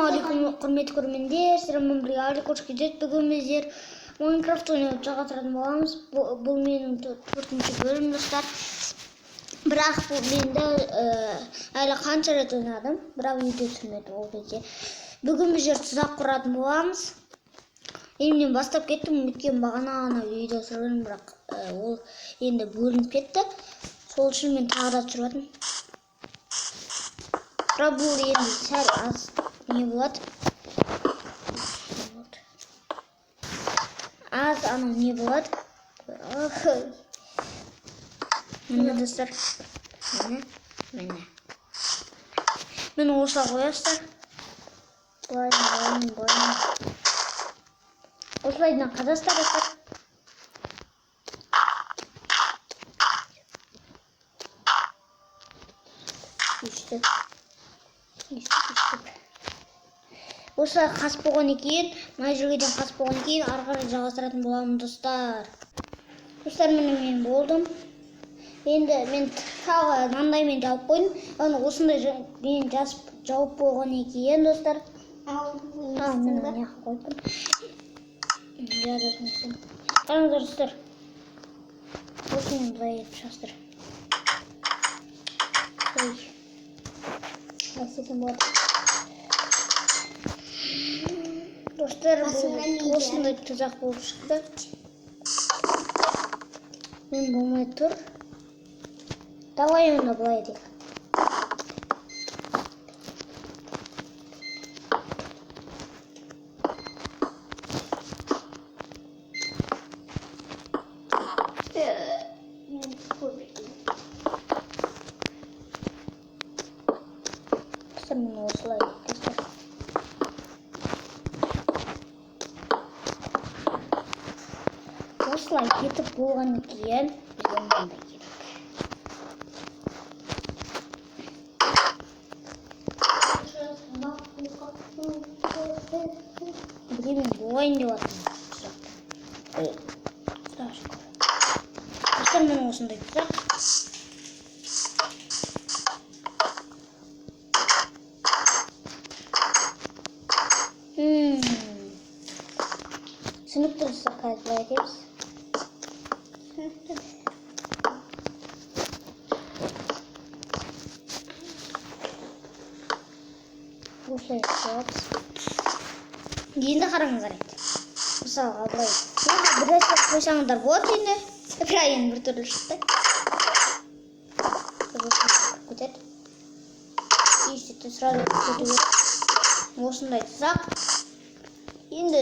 Ассалаумағалейкум, құрметті көрермендер, сіздермен бірге Аликош кезет. Бүгін біздер Майнкрафт ойнап жалғастыратын боламыз. Бұл менің 4-ші бөлім, достар. Бірақ бұл менде әлі қанша рет ойнадым, бірақ видео түсірмеді ол кезде. Бүгін біздер тұзақ құратын боламыз. Мен бастап кеттім, өткен бағана ғана видео түсірдім, бірақ ол енді бөлініп кетті. Сол үшін мен тағы да түсіріп жатырмын. Бірақ бұл енді сәл аз не болады. Аз анау не болады. Міне достар. Міне. Мені осылай қоясыздар. Былай. Осылайдан қазасыздар достар. Үштіп. Осылай қас болғаннан кейін, мына жерден қас болғаннан кейін ары қарай жалғастыратын боламын, достар. Достар, мен болдым. Енді мен тағы маңдаймен жауып қойдым. Оны осындай мен жауып болғаннан кейін, достар. Мен ана қойдым. Қараңыздар, достар. Осымен былай етіп шығастыр. Әсетін болады. Достар, бұл осындай тұзақ болып шықты. Мен болмай тұр. Давай онда былай едік. Мен осылай едік. Осылай кетіп болғаннан кейін біз ондай керек. Бірге мен болайын деп жатырмын. Достар, мен осындай тұзақ. Сыныпты тұзақ қазір былай етеміз. Осылай тұзақ. Енді қараңыздар енді. Мысалға былай. Бір нәрсе қойсаңыздар болады енді. Экран бір түрлі шықты. Көтерді. Есетті сразу көтерді. Осындай тұзақ. Енді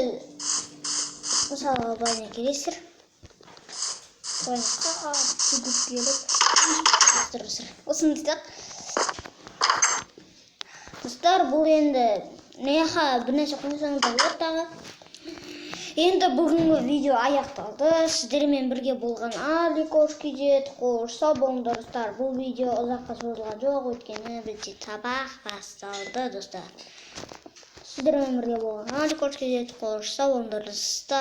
мысалға былай не келесіздер. Түгіп келіп. Осындай тұзақ. Достар, бұл енді неға бір нәрсе қойсаңыздар болады тағы. Енді бүгінгі видео аяқталды. Сіздермен бірге болған Аликош кезет. Қош сау болыңдар, достар. Бұл видео ұзаққа созылған жоқ, өйткені бізде сабақ басталды, достар. Сіздермен бірге болған Аликош кезет. Қош сау болыңдар, достар.